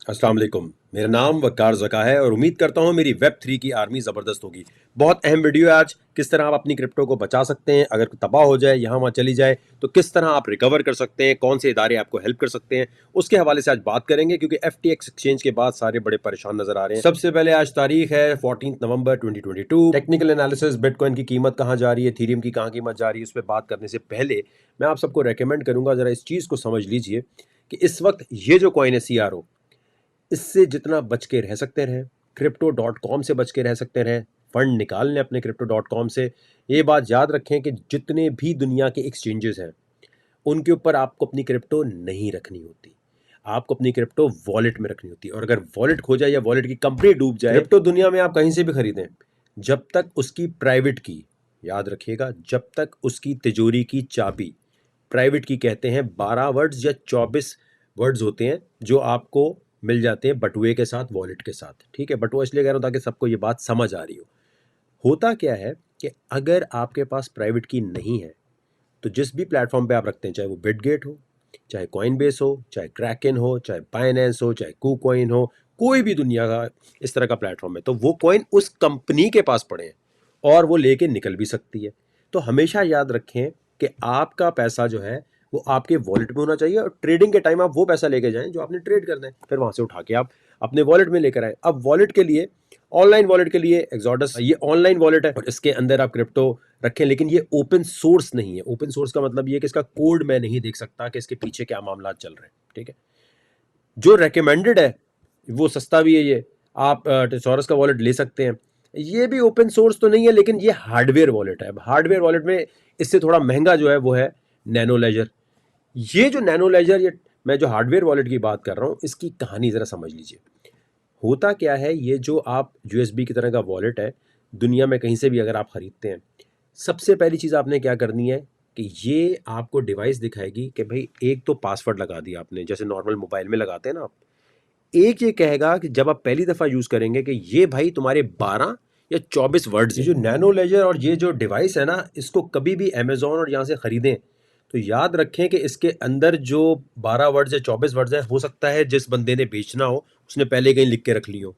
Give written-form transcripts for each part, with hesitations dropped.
अस्सलाम वालेकुम। मेरा नाम वकार ज़का है और उम्मीद करता हूँ मेरी वेब 3 की आर्मी ज़बरदस्त होगी। बहुत अहम वीडियो है आज। किस तरह आप अपनी क्रिप्टो को बचा सकते हैं, अगर तबाह हो जाए, यहाँ वहाँ चली जाए तो किस तरह आप रिकवर कर सकते हैं, कौन से इदारे आपको हेल्प कर सकते हैं, उसके हवाले से आज बात करेंगे क्योंकि FTX एक्सचेंज के बाद सारे बड़े परेशान नजर आ रहे हैं। सबसे पहले आज तारीख है 14 नवंबर 2022। टेक्निकल एनालिसिस, बिटकॉइन की कीमत कहाँ जा रही है, इथेरियम की कहाँ कीमत जा रही है, उस पर बात करने से पहले मैं आप सबको रेकमेंड करूंगा जरा इस चीज़ को समझ लीजिए कि इस वक्त ये जो कॉइन है CRO, इससे जितना बच के रह सकते रहें, crypto.com से बच के रह सकते रहें, फंड निकाल लें अपने crypto.com से। ये बात याद रखें कि जितने भी दुनिया के एक्सचेंजेस हैं उनके ऊपर आपको अपनी क्रिप्टो नहीं रखनी होती, आपको अपनी क्रिप्टो वॉलेट में रखनी होती है। और अगर वॉलेट खो जाए या वॉलेट की कंपनी डूब जाए, क्रिप्टो दुनिया में आप कहीं से भी खरीदें, जब तक उसकी प्राइवेट की, याद रखिएगा, जब तक उसकी तिजोरी की चाबी, प्राइवेट की कहते हैं 12 वर्ड्स या 24 वर्ड्स होते हैं जो आपको मिल जाते हैं बटुए के साथ, वॉलेट के साथ। ठीक है, बटुआ इसलिए कह रहा हूँ ताकि सबको ये बात समझ आ रही हो। होता क्या है कि अगर आपके पास प्राइवेट की नहीं है तो जिस भी प्लेटफॉर्म पे आप रखते हैं, चाहे वो बिटगेट हो, चाहे कॉइनबेस हो, चाहे क्रैकन हो, चाहे बाइनेंस हो, चाहे कूकॉइन हो, कोई भी दुनिया का इस तरह का प्लेटफॉर्म है, तो वो कॉइन उस कंपनी के पास पड़े हैं और वो लेके निकल भी सकती है। तो हमेशा याद रखें कि आपका पैसा जो है वो आपके वॉलेट में होना चाहिए और ट्रेडिंग के टाइम आप वो पैसा लेके जाएं जो आपने ट्रेड करना है, फिर वहां से उठा के आप अपने वॉलेट में लेकर आए। अब वॉलेट के लिए, ऑनलाइन वॉलेट के लिए एक्सोडस ये ऑनलाइन वॉलेट है और इसके अंदर आप क्रिप्टो रखें, लेकिन ये ओपन सोर्स नहीं है। ओपन सोर्स का मतलब ये है कि इसका कोड मैं नहीं देख सकता कि इसके पीछे क्या मामला चल रहे हैं। ठीक है, जो रेकमेंडेड है वो सस्ता भी है, ये आप टेसोरस का वॉलेट ले सकते हैं। ये भी ओपन सोर्स तो नहीं है लेकिन ये हार्डवेयर वॉलेट है। हार्डवेयर वॉलेट में इससे थोड़ा महंगा जो है वो है नैनो लेजर। ये जो नैनो लेजर, ये मैं जो हार्डवेयर वॉलेट की बात कर रहा हूँ, इसकी कहानी ज़रा समझ लीजिए। होता क्या है, ये जो आप USB की तरह का वॉलेट है, दुनिया में कहीं से भी अगर आप ख़रीदते हैं, सबसे पहली चीज़ आपने क्या करनी है कि ये आपको डिवाइस दिखाएगी कि भाई एक तो पासवर्ड लगा दिया आपने, जैसे नॉर्मल मोबाइल में लगाते हैं ना आप। एक ये कहेगा कि जब आप पहली दफ़ा यूज़ करेंगे कि ये भाई तुम्हारे 12 या 24 वर्ड्स। ये जो नैनो लेजर और ये जो डिवाइस है ना, इसको कभी भी अमेज़ॉन और यहाँ से ख़रीदें तो याद रखें कि इसके अंदर जो 12 वर्ड्स या 24 वर्ड्स हैं, हो सकता है जिस बंदे ने बेचना हो उसने पहले कहीं लिख के रख ली हो।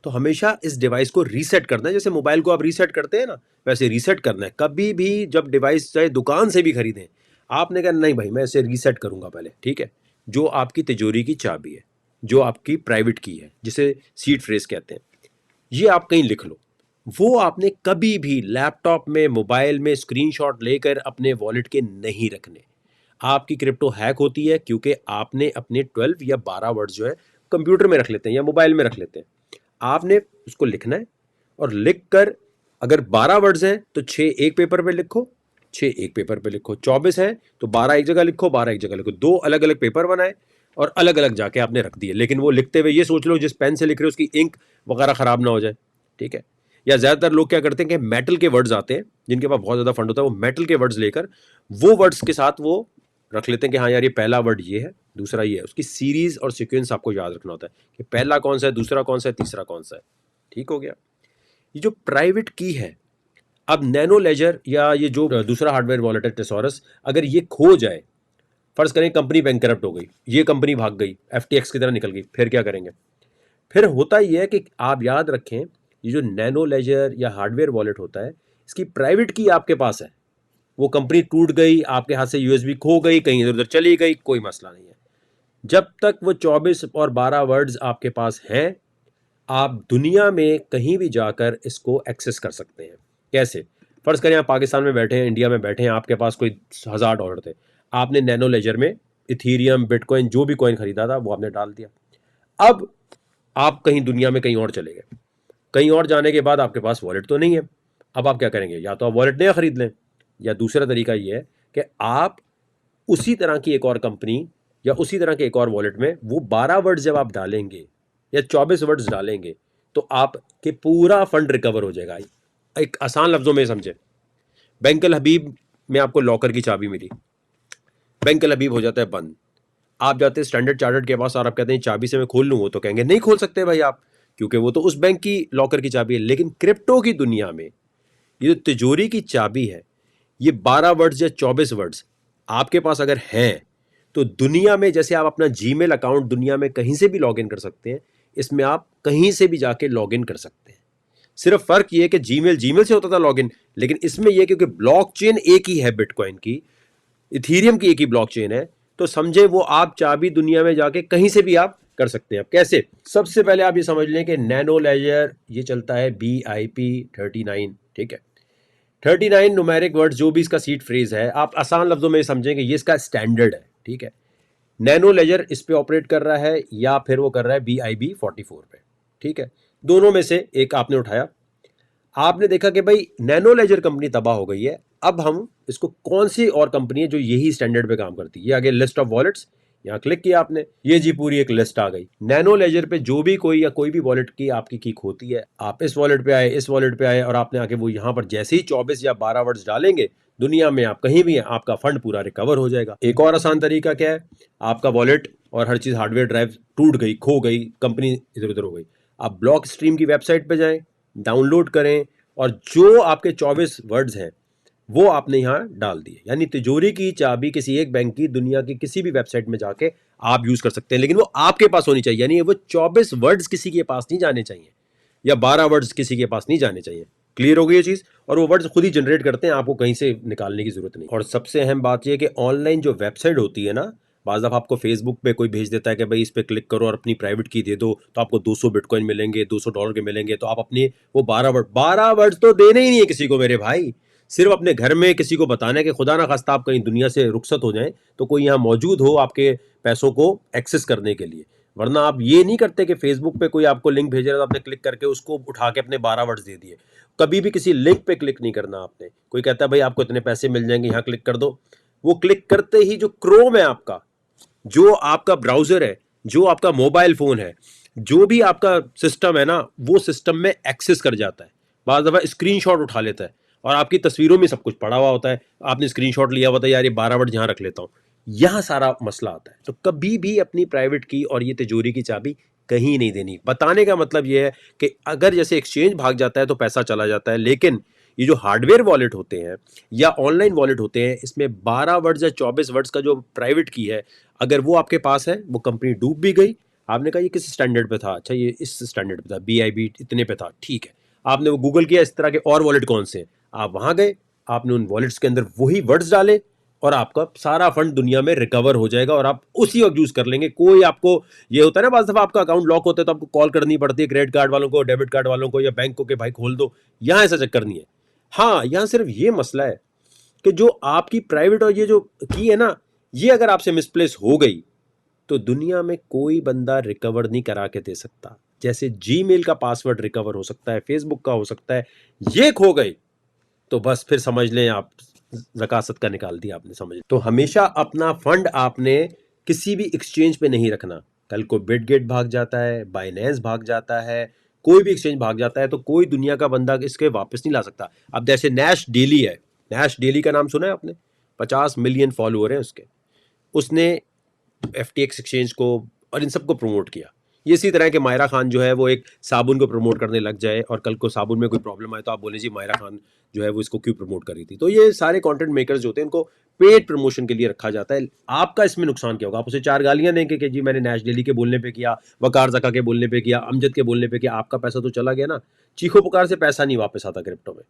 तो हमेशा इस डिवाइस को रीसेट करना है, जैसे मोबाइल को आप रीसेट करते हैं ना, वैसे रीसेट करना है। कभी भी जब डिवाइस चाहे दुकान से भी खरीदें, आपने कहा नहीं भाई मैं इसे रीसेट करूंगा पहले। ठीक है, जो आपकी तिजोरी की चाबी है, जो आपकी प्राइवेट की है, जिसे सीड फ्रेज कहते हैं, ये आप कहीं लिख लो। वो आपने कभी भी लैपटॉप में, मोबाइल में स्क्रीनशॉट लेकर अपने वॉलेट के नहीं रखने। आपकी क्रिप्टो हैक होती है क्योंकि आपने अपने 12 या 12 वर्ड्स जो है कंप्यूटर में रख लेते हैं या मोबाइल में रख लेते हैं। आपने उसको लिखना है और लिख कर, अगर 12 वर्ड्स हैं तो 6 एक पेपर पे लिखो, 6 एक पेपर पे लिखो। 24 है तो 12 एक जगह लिखो, 12 एक जगह लिखो। 2 अलग अलग पेपर बनाए और अलग अलग जाके आपने रख दिए। लेकिन वो लिखते हुए ये सोच लो जिस पेन से लिख रहे हो उसकी इंक वगैरह खराब ना हो जाए। ठीक है, या ज़्यादातर लोग क्या करते हैं कि मेटल के वर्ड्स आते हैं, जिनके पास बहुत ज़्यादा फंड होता है, वो मेटल के वर्ड्स लेकर वो वर्ड्स के साथ वो रख लेते हैं कि हाँ यार ये पहला वर्ड ये है, दूसरा ये है। उसकी सीरीज और सीक्वेंस आपको याद रखना होता है कि पहला कौन सा है, दूसरा कौन सा है, तीसरा कौन सा है। ठीक हो गया। ये जो प्राइवेट की है, अब नैनो लेजर या ये जो दूसरा हार्डवेयर वॉलेट है टेसोरस, अगर ये खो जाए, फर्ज करें कंपनी बैंकरप्ट हो गई, ये कंपनी भाग गई, FTX की तरह निकल गई, फिर क्या करेंगे? फिर होता ये है कि आप याद रखें, ये जो नैनो लेजर या हार्डवेयर वॉलेट होता है, इसकी प्राइवेट की आपके पास है। वो कंपनी टूट गई, आपके हाथ से USB खो गई, कहीं इधर उधर चली गई, कोई मसला नहीं है। जब तक वो 24 और 12 वर्ड्स आपके पास हैं, आप दुनिया में कहीं भी जाकर इसको एक्सेस कर सकते हैं। कैसे? फर्ज करें आप पाकिस्तान में बैठे हैं, इंडिया में बैठे हैं, आपके पास कोई $1000 थे, आपने नैनो लेजर में इथीरियम, बिटकॉइन, जो भी कॉइन खरीदा था वो आपने डाल दिया। अब आप कहीं दुनिया में कहीं और चले गए, कहीं और जाने के बाद आपके पास वॉलेट तो नहीं है। अब आप क्या करेंगे? या तो आप वॉलेट नया खरीद लें, या दूसरा तरीका ये है कि आप उसी तरह की एक और कंपनी या उसी तरह के एक और वॉलेट में वो 12 वर्ड्स जब आप डालेंगे या 24 वर्ड्स डालेंगे तो आपके पूरा फंड रिकवर हो जाएगा। एक आसान लफ्जों में समझे, बैंक अल हबीब में आपको लॉकर की चाबी मिली, बैंक अल हबीब हो जाता है बंद, आप जाते हैं स्टैंडर्ड चार्टर्ड के पास और आप कहते हैं चाबी से मैं खोल लूँ, वो तो कहेंगे नहीं खोल सकते भाई आप, क्योंकि वो तो उस बैंक की लॉकर की चाबी है। लेकिन क्रिप्टो की दुनिया में ये जो तिजोरी की चाबी है, ये 12 वर्ड्स या 24 वर्ड्स आपके पास अगर हैं तो दुनिया में जैसे आप अपना जीमेल अकाउंट दुनिया में कहीं से भी लॉगिन कर सकते हैं, इसमें आप कहीं से भी जाके लॉगिन कर सकते हैं। सिर्फ फर्क ये है कि जीमेल जीमेल से होता था लॉगिन, लेकिन इसमें यह क्योंकि ब्लॉकचेन एक ही है, बिटकॉइन की, इथीरियम की एक ही ब्लॉकचेन है, तो समझे वो आप चाबी दुनिया में जाके कहीं से भी आप कर सकते हैं। अब कैसे? सबसे पहले आप ये समझ लें कि नैनो लेजर ये चलता है BIP39, ठीक है। 39 न्यूमेरिक वर्ड जो भी इसका सीड फ्रेज है, आप आसान लफ्जों में समझेंगे ये इसका स्टैंडर्ड है, ठीक है। नैनो लेजर इस पे ऑपरेट कर रहा है या फिर वो कर रहा है BIB44 पे, ठीक है। दोनों में से एक आपने उठाया, आपने देखा कि भाई नैनो लेजर कंपनी तबाह हो गई है, अब हम इसको कौन सी और कंपनी है जो यही स्टैंडर्ड पे काम करती है, ये आगे लिस्ट ऑफ वॉलेट्स, यहाँ क्लिक किया आपने, ये जी पूरी एक लिस्ट आ गई। नैनो लेजर पे जो भी कोई या कोई भी वॉलेट की आपकी कीक होती है, आप इस वॉलेट पे आए, इस वॉलेट पे आए, और आपने आके वो यहाँ पर जैसे ही 24 या 12 वर्ड्स डालेंगे, दुनिया में आप कहीं भी हैं, आपका फंड पूरा रिकवर हो जाएगा। एक और आसान तरीका क्या है, आपका वॉलेट और हर चीज हार्डवेयर ड्राइव टूट गई, खो गई, कंपनी इधर उधर हो गई, आप ब्लॉक स्ट्रीम की वेबसाइट पे जाएं, डाउनलोड करें, और जो आपके 24 वर्ड्स हैं वो आपने यहां डाल दिए, यानी तिजोरी की चाबी किसी एक बैंक की दुनिया की किसी भी वेबसाइट में जाके आप यूज कर सकते हैं, लेकिन वो आपके पास होनी चाहिए, यानी वो 24 वर्ड्स किसी के पास नहीं जाने चाहिए, या 12 वर्ड्स किसी के पास नहीं जाने चाहिए। क्लियर हो गई ये चीज? और वो वर्ड्स खुद ही जनरेट करते हैं, आपको कहीं से निकालने की जरूरत नहीं। और सबसे अहम बात यह कि ऑनलाइन जो वेबसाइट होती है ना, बाज़ दफ़ा आपको फेसबुक पे कोई भेज देता है कि भाई इस पे क्लिक करो और अपनी प्राइवेट की दे दो तो आपको 200 बिटकॉइन मिलेंगे, $200 के मिलेंगे, तो आप अपने वो 12 वर्ड तो देने ही नहीं है किसी को मेरे भाई, सिर्फ अपने घर में किसी को बताना है कि खुदा ना खास्ता आप कहीं दुनिया से रुखसत हो जाएं तो कोई यहाँ मौजूद हो आपके पैसों को एक्सेस करने के लिए। वरना आप ये नहीं करते कि फेसबुक पे कोई आपको लिंक भेज रहा है तो आपने क्लिक करके उसको उठा के अपने 12 वर्ड्स दे दिए। कभी भी किसी लिंक पे क्लिक नहीं करना आपने। कोई कहता है भाई आपको इतने पैसे मिल जाएंगे, यहाँ क्लिक कर दो, वो क्लिक करते ही जो क्रोम है आपका, जो आपका ब्राउजर है, जो आपका मोबाइल फोन है, जो भी आपका सिस्टम है ना, वो सिस्टम में एक्सेस कर जाता है। बाज़ दफ़ा स्क्रीनशॉट उठा लेता है और आपकी तस्वीरों में सब कुछ पड़ा हुआ होता है, आपने स्क्रीनशॉट लिया हुआ था, यार ये 12 वर्ड यहाँ रख लेता हूँ, यहाँ सारा मसला आता है। तो कभी भी अपनी प्राइवेट की और ये तिजोरी की चाबी कहीं नहीं देनी। बताने का मतलब ये है कि अगर जैसे एक्सचेंज भाग जाता है तो पैसा चला जाता है, लेकिन ये जो हार्डवेयर वॉलेट होते हैं या ऑनलाइन वॉलेट होते हैं, इसमें 12 वर्ड्स या 24 वर्ड्स का जो प्राइवेट की है, अगर वो आपके पास है, वो कंपनी डूब भी गई, आपने कहा ये किस स्टैंडर्ड पे था, अच्छा ये इस स्टैंडर्ड पे था, BIB इतने पे था, ठीक है, आपने वो गूगल किया इस तरह के और वॉलेट कौन से हैं, आप वहां गए, आपने उन वॉलेट्स के अंदर वही वर्ड्स डाले और आपका सारा फंड दुनिया में रिकवर हो जाएगा और आप उसी वक्त यूज कर लेंगे। कोई आपको, ये होता है ना बाज़ दफा आपका अकाउंट लॉक होता है तो आपको कॉल करनी पड़ती है क्रेडिट कार्ड वालों को, डेबिट कार्ड वालों को, या बैंक को कि भाई खोल दो, यहां ऐसा चक्कर नहीं है। हाँ, यहां सिर्फ ये मसला है कि जो आपकी प्राइवेट और ये जो की है ना, ये अगर आपसे मिसप्लेस हो गई तो दुनिया में कोई बंदा रिकवर नहीं करा के दे सकता। जैसे जीमेल का पासवर्ड रिकवर हो सकता है, फेसबुक का हो सकता है, ये खो गई तो बस फिर समझ लें आप ज़कासत का निकाल दिया आपने, समझ। तो हमेशा अपना फंड आपने किसी भी एक्सचेंज पे नहीं रखना। कल को बिटगेट भाग जाता है, बाइनेंस भाग जाता है, कोई भी एक्सचेंज भाग जाता है तो कोई दुनिया का बंदा इसके वापस नहीं ला सकता। अब जैसे नैश डेली है, नैश डेली का नाम सुना है आपने? 50 मिलियन फॉलोअर हैं उसके। उसने FTX एक्सचेंज को और इन सबको प्रमोट किया। ये इसी तरह के मायरा खान जो है वो एक साबुन को प्रमोट करने लग जाए और कल को साबुन में कोई प्रॉब्लम आए तो आप बोले जी मायरा खान जो है वो इसको क्यों प्रमोट कर रही थी। तो ये सारे कंटेंट मेकर्स जो होते हैं इनको पेड प्रमोशन के लिए रखा जाता है। आपका इसमें नुकसान क्या होगा? आप उसे 4 गालियां देंगे कि जी मैंने नैश डेली के बोलने पे किया, वकार जका के बोलने पे किया, अमजद के बोलने पे किया, आपका पैसा तो चला गया ना। चीखो पुकार से पैसा नहीं वापस आता क्रिप्टो में,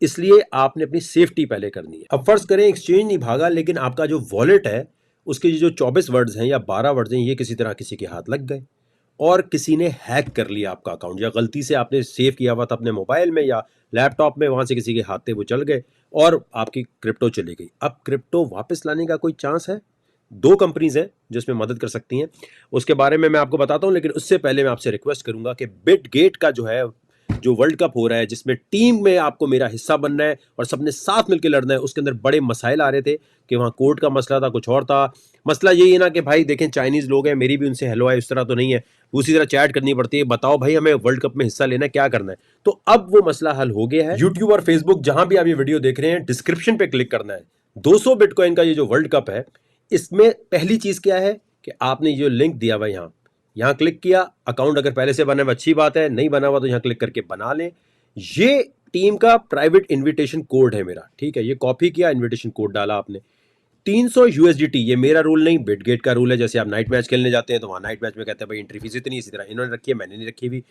इसलिए आपने अपनी सेफ्टी पहले करनी है। अब फर्ज करें एक्सचेंज नहीं भागा, लेकिन आपका जो वॉलेट है उसके जो 24 वर्ड्स हैं या 12 वर्ड्स हैं, ये किसी तरह किसी के हाथ लग गए और किसी ने हैक कर लिया आपका अकाउंट, या गलती से आपने सेव किया हुआ था अपने मोबाइल में या लैपटॉप में, वहां से किसी के हाथ वो चल गए और आपकी क्रिप्टो चली गई। अब क्रिप्टो वापस लाने का कोई चांस है? 2 कंपनीज हैं जो इसमें मदद कर सकती हैं, उसके बारे में मैं आपको बताता हूं, लेकिन उससे पहले मैं आपसे रिक्वेस्ट करूंगा कि बिटगेट का जो है जो वर्ल्ड कप हो रहा है, जिसमें टीम में आपको मेरा हिस्सा बनना है और सबने साथ मिलकर लड़ना है, उसके अंदर बड़े मसाइल आ रहे थे कि वहाँ कोर्ट का मसला था, कुछ और था। मसला यही है ना कि भाई देखें चाइनीज लोग हैं, मेरी भी उनसे हेलो है, उस तरह तो नहीं है, उसी तरह चैट करनी पड़ती है, बताओ भाई हमें वर्ल्ड कप में हिस्सा लेना है, क्या करना है। तो अब वो मसला हल हो गया है। यूट्यूब और फेसबुक जहां भी आप ये वीडियो देख रहे हैं, डिस्क्रिप्शन पे क्लिक करना है। 200 बिटकॉइन का ये जो वर्ल्ड कप है, इसमें पहली चीज क्या है कि आपने ये लिंक दिया हुआ यहाँ क्लिक किया। अकाउंट अगर पहले से बना हुआ अच्छी बात है, नहीं बना हुआ तो यहाँ क्लिक करके बना लें। ये टीम का प्राइवेट इनविटेशन कोड है मेरा, ठीक है, ये कॉपी किया, इनविटेशन कोड डाला आपने। 300 यूएसडीटी, ये मेरा रूल नहीं, बिटगेट का रूल है। जैसे आप नाइट मैच खेलने जाते हैं तो वहां नाइट मैच में कहते हैं भाई एंट्री फीस इतनी, इसी तरह इन्होंने रखी है, मैंने नहीं रखी हुई।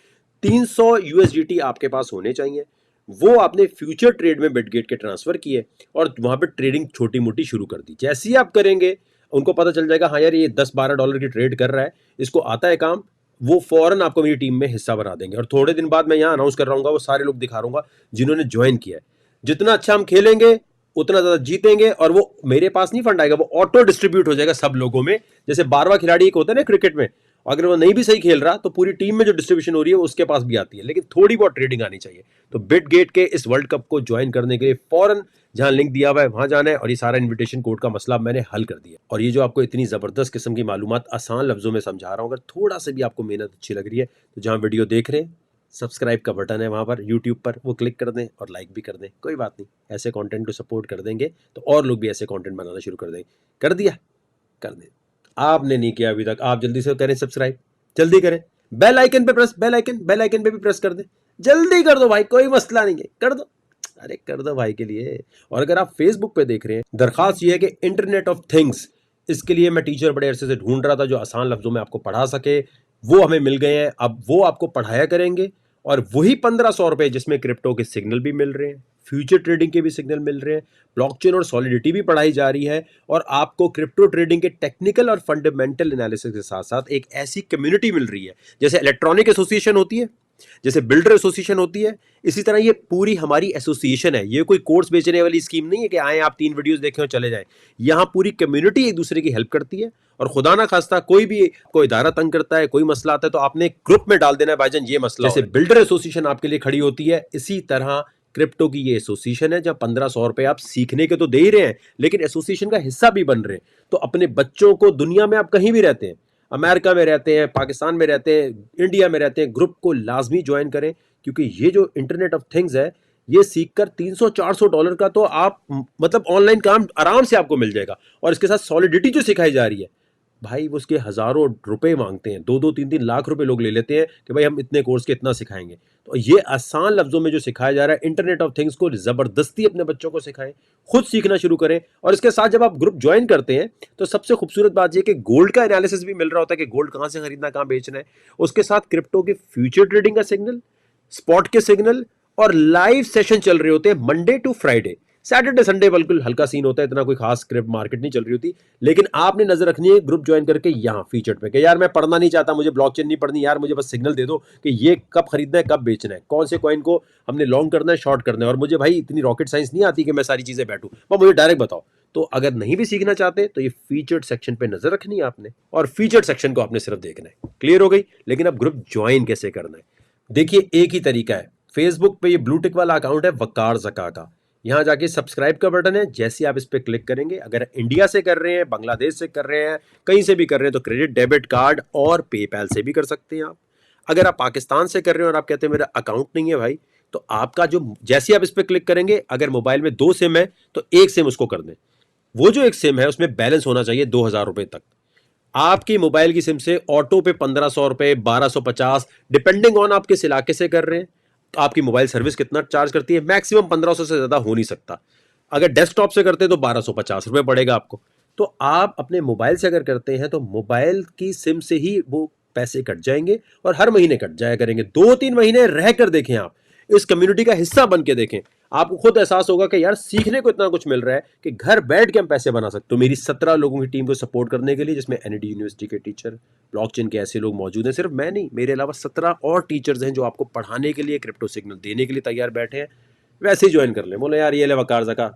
300 यूएसडीटी आपके पास होने चाहिए। वो आपने फ्यूचर ट्रेड में बिटगेट के ट्रांसफर किए और वहां पे ट्रेडिंग छोटी मोटी शुरू कर दी। जैसे ही आप करेंगे उनको पता चल जाएगा हाँ यार ये 10-12 डॉलर की ट्रेड कर रहा है, इसको आता है काम, वो फौरन आपको मेरी टीम में हिस्सा बना देंगे। और थोड़े दिन बाद मैं यहाँ अनाउंस कर रहा हूँ, वो सारे लोग दिखा रहा हूँ जिन्होंने ज्वाइन किया है। जितना अच्छा हम खेलेंगे उतना ज्यादा जीतेंगे, और वो मेरे पास नहीं फंड आएगा, वो ऑटो डिस्ट्रीब्यूट हो जाएगा सब लोगों में। जैसे 12वां खिलाड़ी एक होता है ना क्रिकेट में, अगर वो नहीं भी सही खेल रहा तो पूरी टीम में जो डिस्ट्रीब्यूशन हो रही है वो उसके पास भी आती है, लेकिन थोड़ी बहुत ट्रेडिंग आनी चाहिए। तो बिटगेट के इस वर्ल्ड कप को ज्वाइन करने के लिए फौरन जहां लिंक दिया हुआ है वहां जाना है, और ये सारा इन्विटेशन कोड का मसला मैंने हल कर दिया। और ये जो आपको इतनी जबरदस्त किस्म की मालूमात आसान लफ्जों में समझा रहा हूं, अगर थोड़ा सा भी आपको मेहनत अच्छी लग रही है तो जहां वीडियो देख रहे हैं सब्सक्राइब का बटन है वहां पर यूट्यूब पर, वो क्लिक कर दें और लाइक भी कर दें, कोई बात नहीं, ऐसे कंटेंट को सपोर्ट कर देंगे तो और लोग भी ऐसे कंटेंट बनाना शुरू कर देंगे। कर दिया, कर दें। आपने नहीं किया अभी तक, आप जल्दी से करें सब्सक्राइब, जल्दी करें, बेल आइकन पे प्रेस, बेल आइकन पे भी प्रेस कर दें, जल्दी कर दो भाई, कोई मसला नहीं है, कर दो, अरे कर दो भाई के लिए। और अगर आप फेसबुक पे देख रहे हैं, दरखास्त ये है कि इंटरनेट ऑफ थिंग्स, इसके लिए मैं टीचर बड़े अरसे से ढूंढ रहा था जो आसान लफ्जों में आपको पढ़ा सके, वो हमें मिल गए हैं। अब वो आपको पढ़ाया करेंगे, और वही 1500 रुपए जिसमें क्रिप्टो के सिग्नल भी मिल रहे हैं, फ्यूचर ट्रेडिंग के भी सिग्नल मिल रहे हैं, ब्लॉकचेन और सॉलिडिटी भी पढ़ाई जा रही है, और आपको क्रिप्टो ट्रेडिंग के टेक्निकल और फंडामेंटल एनालिसिस के साथ साथ एक ऐसी कम्युनिटी मिल रही है, जैसे इलेक्ट्रॉनिक एसोसिएशन होती है, जैसे बिल्डर एसोसिएशन होती है, इसी तरह ये पूरी हमारी एसोसिएशन है। ये कोई कोर्स बेचने वाली स्कीम नहीं है कि आए आप 3 वीडियोस देखें और चले जाएं। यहाँ पूरी कम्युनिटी एक दूसरे की हेल्प करती है, और खुदा ना खास्ता कोई भी कोई इदारा तंग करता है, कोई मसला आता है, तो आपने ग्रुप में डाल देना है भाईजान ये मसला। जैसे बिल्डर एसोसिएशन आपके लिए खड़ी होती है, इसी तरह क्रिप्टो की ये एसोसिएशन है, जब 1500 रुपए आप सीखने के तो दे ही रहे हैं, लेकिन एसोसिएशन का हिस्सा भी बन रहे हैं। तो अपने बच्चों को, दुनिया में आप कहीं भी रहते हैं, अमेरिका में रहते हैं, पाकिस्तान में रहते हैं, इंडिया में रहते हैं, ग्रुप को लाजमी ज्वाइन करें, क्योंकि ये जो इंटरनेट ऑफ थिंग्स है, ये सीखकर 300-400 डॉलर का तो आप मतलब ऑनलाइन काम आराम से आपको मिल जाएगा। और इसके साथ सॉलिडिटी जो सिखाई जा रही है भाई, वो उसके हजारों रुपए मांगते हैं, 2-3 लाख रुपए लोग ले लेते हैं कि भाई हम इतने कोर्स के इतना सिखाएंगे। तो ये आसान लफ्जों में जो सिखाया जा रहा है, इंटरनेट ऑफ थिंग्स को जबरदस्ती अपने बच्चों को सिखाएं, खुद सीखना शुरू करें। और इसके साथ जब आप ग्रुप ज्वाइन करते हैं तो सबसे खूबसूरत बात यह कि गोल्ड का एनालिसिस भी मिल रहा होता है कि गोल्ड कहां से खरीदना, कहां बेचना है। उसके साथ क्रिप्टो के फ्यूचर ट्रेडिंग का सिग्नल, स्पॉट के सिग्नल, और लाइव सेशन चल रहे होते हैं Monday to Friday. Saturday Sunday बिल्कुल हल्का सीन होता है, इतना कोई खास क्रिप्ट मार्केट नहीं चल रही होती। लेकिन आपने नजर रखनी है ग्रुप ज्वाइन करके यहाँ फीचर पे कि यार मैं पढ़ना नहीं चाहता, मुझे ब्लॉकचेन नहीं पढ़नी, यार मुझे बस सिग्नल दे दो कि ये कब खरीदना है, कब बेचना है, कौन से कॉइन को हमने लॉन्ग करना है, शॉर्ट करना है, और मुझे भाई इतनी रॉकेट साइंस नहीं आती कि मैं सारी चीजें बैठूं, वो मुझे डायरेक्ट बताओ। तो अगर नहीं भी सीखना चाहते तो ये फीचर्ड सेक्शन पे नजर रखनी है आपने, और फीचर्ड सेक्शन को आपने सिर्फ देखना है। क्लियर हो गई? लेकिन अब ग्रुप ज्वाइन कैसे करना है, देखिए एक ही तरीका है। फेसबुक पे ये ब्लू टिक वाला अकाउंट है वकार ज़का का, यहाँ जाके सब्सक्राइब का बटन है, जैसे आप इस पर क्लिक करेंगे, अगर इंडिया से कर रहे हैं, बांग्लादेश से कर रहे हैं, कहीं से भी कर रहे हैं, तो क्रेडिट डेबिट कार्ड और पेपैल से भी कर सकते हैं आप। अगर आप पाकिस्तान से कर रहे हैं और आप कहते हैं मेरा अकाउंट नहीं है भाई, तो आपका जो, जैसे आप इस पर क्लिक करेंगे, अगर मोबाइल में 2 सिम है तो एक सिम उसको कर दें। वो जो एक सिम है उसमें बैलेंस होना चाहिए 2000 रुपए तक। आपकी मोबाइल की सिम से ऑटो पे 1500 रुपए, 1250, डिपेंडिंग ऑन आप किस इलाके से कर रहे हैं। तो आपकी मोबाइल सर्विस कितना चार्ज करती है, मैक्सिमम 1500 से ज्यादा हो नहीं सकता। अगर डेस्कटॉप से करते हैं तो 1250 रुपए पड़ेगा आपको। तो आप अपने मोबाइल से अगर करते हैं तो मोबाइल की सिम से ही वो पैसे कट जाएंगे, और हर महीने कट जाया करेंगे। 2-3 महीने रह कर देखें, आप इस कम्युनिटी का हिस्सा बन के देखें, आपको खुद एहसास होगा कि यार सीखने को इतना कुछ मिल रहा है कि घर बैठ के हम पैसे बना सकते। तो मेरी 17 लोगों की टीम को सपोर्ट करने के लिए, जिसमें एनईडी यूनिवर्सिटी के टीचर, ब्लॉकचेन के ऐसे लोग मौजूद हैं, सिर्फ मैं नहीं, मेरे अलावा 17 और टीचर्स हैं जो आपको पढ़ाने के लिए, क्रिप्टो सिग्नल देने के लिए तैयार बैठे हैं। वैसे ही ज्वाइन कर लें। बोले यार ये ले वकार ज़का,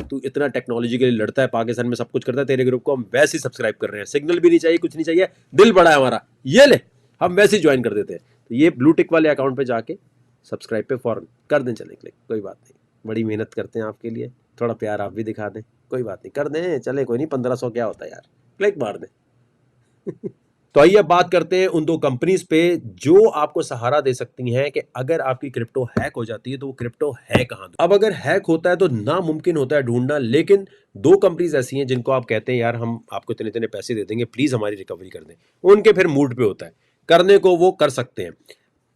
तू इतना टेक्नोलॉजी के लिए लड़ता है, पाकिस्तान में सब कुछ करता है, तेरे ग्रुप को हम वैसे ही सब्सक्राइब कर रहे हैं, सिग्नल भी नहीं चाहिए, कुछ नहीं चाहिए, दिल बड़ा है हमारा, ये ले हम वैसे ही ज्वाइन कर देते हैं। तो ये ब्लू टिक वाले अकाउंट पे जाके सब्सक्राइब पे फौरन कर दें, चले क्लिक, कोई बात नहीं, बड़ी मेहनत करते हैं आपके लिए, थोड़ा प्यार आप भी दिखा दें, कोई बात नहीं, कर दें, चले कोई नहीं, 1500 क्या होता है यार, क्लिक मार दें। तो आइए अब बात करते हैं उन 2 कंपनीज पे जो आपको सहारा दे सकती हैं कि अगर आपकी क्रिप्टो हैक हो जाती है तो वो क्रिप्टो है कहां। अब अगर हैक होता है तो नामुमकिन होता है ढूंढना, लेकिन 2 कंपनीज ऐसी हैं जिनको आप कहते हैं यार हम आपको इतने इतने पैसे दे देंगे, प्लीज हमारी रिकवरी कर दें, उनके फिर मूड पे होता है, करने को वो कर सकते हैं।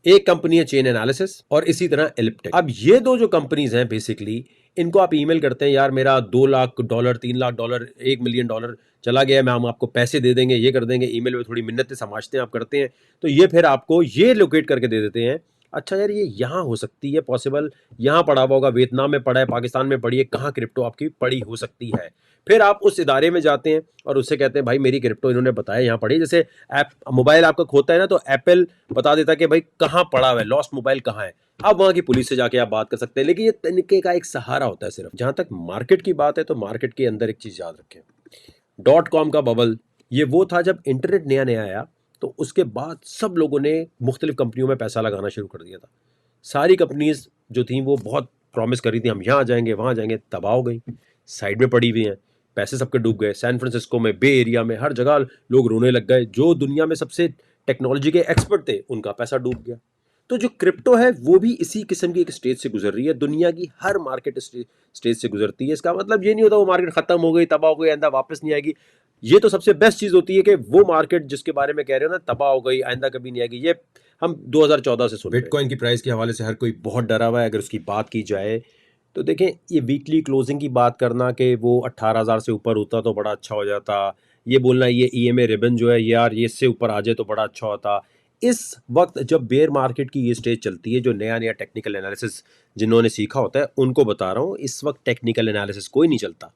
एक कंपनी है चेन एनालिसिस और इसी तरह एलिप्टिक। अब ये 2 जो कंपनीज हैं बेसिकली इनको आप ईमेल करते हैं, यार मेरा $2 लाख, $3 लाख, $1 मिलियन चला गया है, मैं हम आपको पैसे दे देंगे, ये कर देंगे, ईमेल में थोड़ी मिन्नतें समझते हैं, आप करते हैं, तो ये फिर आपको ये लोकेट करके दे देते हैं। अच्छा यार, ये यहाँ हो सकती है पॉसिबल, यहाँ पड़ा हुआ होगा, वियतनाम में पड़ा है, पाकिस्तान में पड़ी है, कहाँ क्रिप्टो आपकी पड़ी हो सकती है। फिर आप उस इदारे में जाते हैं और उससे कहते हैं भाई मेरी क्रिप्टो इन्होंने बताया यहाँ पड़ी। जैसे ऐप मोबाइल आपका खोता है ना, तो एप्पल बता देता है कि भाई कहाँ पड़ा हुआ है, लॉस्ट मोबाइल कहाँ है। अब वहाँ की पुलिस से जाके आप बात कर सकते हैं, लेकिन ये तनिके का एक सहारा होता है सिर्फ। जहाँ तक मार्केट की बात है, तो मार्केट के अंदर एक चीज़ याद रखें, .com का बबल ये वो था जब इंटरनेट नया नया आया, तो उसके बाद सब लोगों ने मुख्तलिफ कंपनियों में पैसा लगाना शुरू कर दिया था। सारी कंपनीज जो थी वो बहुत प्रॉमिस कर रही थी, हम यहाँ जाएंगे वहाँ जाएंगे, तबाह हो गई, साइड में पड़ी हुई हैं, पैसे सबके डूब गए। सैन फ्रांसिस्को में, बे एरिया में, हर जगह लोग रोने लग गए। जो दुनिया में सबसे टेक्नोलॉजी के एक्सपर्ट थे, उनका पैसा डूब गया। तो जो क्रिप्टो है वो भी इसी किस्म की एक स्टेज से गुजर रही है। दुनिया की हर मार्केट स्टेज से गुजरती है। इसका मतलब ये नहीं होता वो मार्केट खत्म हो गई, तबाह हो गई, आइंदा वापस नहीं आएगी। ये तो सबसे बेस्ट चीज होती है कि वो मार्केट जिसके बारे में कह रहे हो ना, तबाह हो गई, आइंदा कभी नहीं आएगी, ये हम 2014 से सुन रहे हैं। बिटकॉइन की प्राइस के हवाले से हर कोई बहुत डरा हुआ है। अगर उसकी बात की जाए तो देखें, ये वीकली क्लोजिंग की बात करना कि वो 18,000 से ऊपर होता तो बड़ा अच्छा हो जाता, ये बोलना ये EMA रिबन जो है यार ये इससे ऊपर आ जाए तो बड़ा अच्छा होता। इस वक्त जब बेयर मार्केट की ये स्टेज चलती है, जो नया नया टेक्निकल एनालिसिस जिन्होंने सीखा होता है उनको बता रहा हूँ, इस वक्त टेक्निकल एनालिसिस कोई नहीं चलता।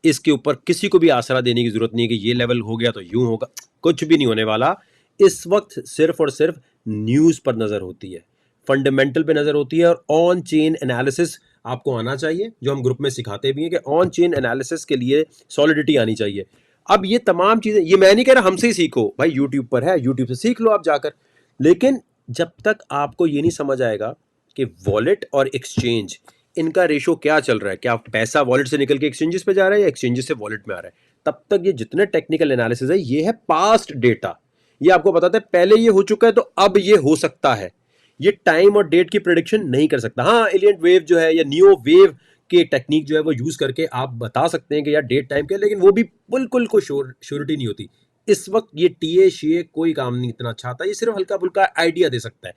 इसके ऊपर किसी को भी आसरा देने की जरूरत नहीं है कि ये लेवल हो गया तो यूं होगा, कुछ भी नहीं होने वाला। इस वक्त सिर्फ और सिर्फ न्यूज़ पर नज़र होती है, फंडामेंटल पे नज़र होती है, और ऑन चेन एनालिसिस आपको आना चाहिए, जो हम ग्रुप में सिखाते भी हैं कि ऑन चेन एनालिसिस के लिए सॉलिडिटी आनी चाहिए। अब ये तमाम चीज़ें, ये मैं नहीं कह रहा हमसे ही सीखो भाई, यूट्यूब पर है, यूट्यूब से सीख लो आप जाकर। लेकिन जब तक आपको ये नहीं समझ आएगा कि वॉलेट और एक्सचेंज इनका रेशो क्या चल रहा है, क्या पैसा वॉलेट से निकल के एक्सचेंजेस पे जा रहा है या एक्सचेंजेस से वॉलेट में आ रहा है, तब तक ये जितने टेक्निकल एनालिसिस है ये है पास्ट डेटा। ये आपको बताता है पहले ये हो चुका है तो अब ये हो सकता है। ये टाइम और डेट की प्रेडिक्शन नहीं कर सकता। हाँ, एलियंट वेव जो है या नियो वेव के टेक्निक जो है वो यूज करके आप बता सकते हैं कि यार डेट टाइम के, लेकिन वो भी बिल्कुल कोई श्योरिटी नहीं होती। इस वक्त ये टीए शीए कोई काम नहीं इतना अच्छा आता, ये सिर्फ हल्का फुल्का आइडिया दे सकता है।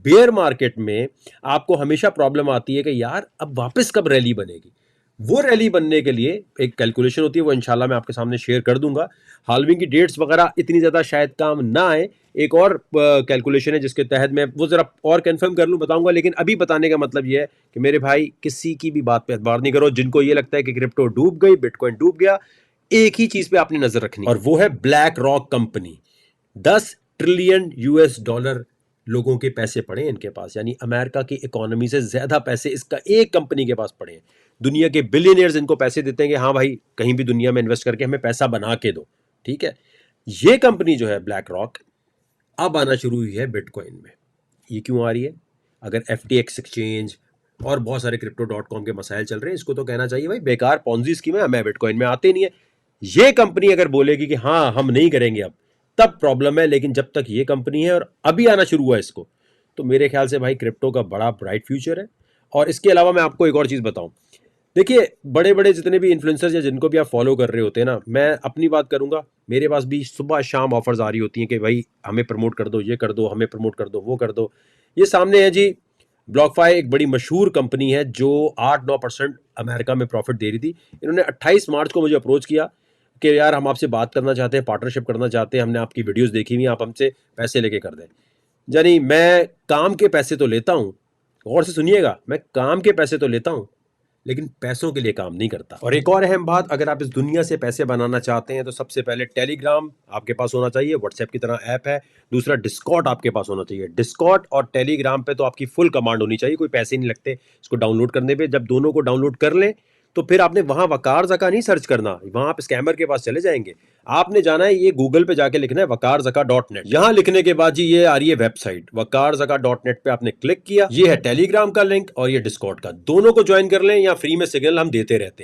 बेयर मार्केट में आपको हमेशा प्रॉब्लम आती है कि यार अब वापस कब रैली बनेगी। वो रैली बनने के लिए एक कैलकुलेशन होती है, वो इंशाल्लाह मैं आपके सामने शेयर कर दूंगा। हाल्विंग की डेट्स वगैरह इतनी ज़्यादा शायद काम ना आए। एक और कैलकुलेशन है जिसके तहत मैं वो ज़रा और कंफर्म कर लूँ बताऊंगा, लेकिन अभी बताने का मतलब ये है कि मेरे भाई किसी की भी बात पे एतबार नहीं करो। जिनको ये लगता है कि क्रिप्टो डूब गई, बिटकॉइन डूब गया, एक ही चीज़ पे आपने नज़र रखनी, और वो है black rock company. 10 trillion US dollar लोगों के पैसे पड़े हैं इनके पास, यानी अमेरिका की इकोनॉमी से ज़्यादा पैसे इसका एक कंपनी के पास पड़े हैं। दुनिया के बिलियनियर्स इनको पैसे देते हैं कि हाँ भाई कहीं भी दुनिया में इन्वेस्ट करके हमें पैसा बना के दो, ठीक है। ये कंपनी जो है ब्लैक रॉक अब आना शुरू हुई है बिटकॉइन में। ये क्यों आ रही है? अगर FTX एक्सचेंज और बहुत सारे crypto.com के मसाइल चल रहे हैं, इसको तो कहना चाहिए भाई बेकार पॉन्जी स्कीम है, हमें बिटकॉइन में आते नहीं है। ये कंपनी अगर बोलेगी कि हाँ हम नहीं करेंगे अब, तब प्रॉब्लम है। लेकिन जब तक ये कंपनी है और अभी आना शुरू हुआ इसको, तो मेरे ख्याल से भाई क्रिप्टो का बड़ा ब्राइट फ्यूचर है। और इसके अलावा मैं आपको एक और चीज़ बताऊं, देखिए बड़े बड़े जितने भी इन्फ्लुएंसर्स या जिनको भी आप फॉलो कर रहे होते हैं ना, मैं अपनी बात करूंगा, मेरे पास भी सुबह शाम ऑफर्स आ रही होती हैं कि भाई हमें प्रमोट कर दो, ये कर दो, हमें प्रमोट कर दो, वो कर दो। ये सामने है जी, ब्लॉकफाई एक बड़ी मशहूर कंपनी है जो 8-9% अमेरिका में प्रॉफिट दे रही थी। इन्होंने 28 मार्च को मुझे अप्रोच किया कि यार हम आपसे बात करना चाहते हैं, पार्टनरशिप करना चाहते हैं, हमने आपकी वीडियोस देखी हुई, आप हमसे पैसे लेके कर दें। यानी मैं काम के पैसे तो लेता हूँ, गौर से सुनिएगा, मैं काम के पैसे तो लेता हूँ लेकिन पैसों के लिए काम नहीं करता। और एक और अहम बात, अगर आप इस दुनिया से पैसे बनाना चाहते हैं तो सबसे पहले टेलीग्राम आपके पास होना चाहिए, व्हाट्सएप की तरह ऐप है। दूसरा डिस्कॉर्ड आपके पास होना चाहिए। डिस्कॉर्ड और टेलीग्राम पे तो आपकी फुल कमांड होनी चाहिए, कोई पैसे नहीं लगते इसको डाउनलोड करने पे। जब दोनों को डाउनलोड कर लें तो फिर आपने वहां वकार ज़का नहीं सर्च करना, वहां आप स्कैमर के पास चले जाएंगे। आपने जाना है, ये गूगल पे जाके लिखना है wakarzaka.net। यहां लिखने के बाद जी ये आ रही है वेबसाइट wakarzaka.net पे आपने क्लिक किया, ये है टेलीग्राम का लिंक और ये डिस्कॉर्ड का, दोनों को ज्वाइन कर लें, या फ्री में सिग्नल हम देते रहते हैं।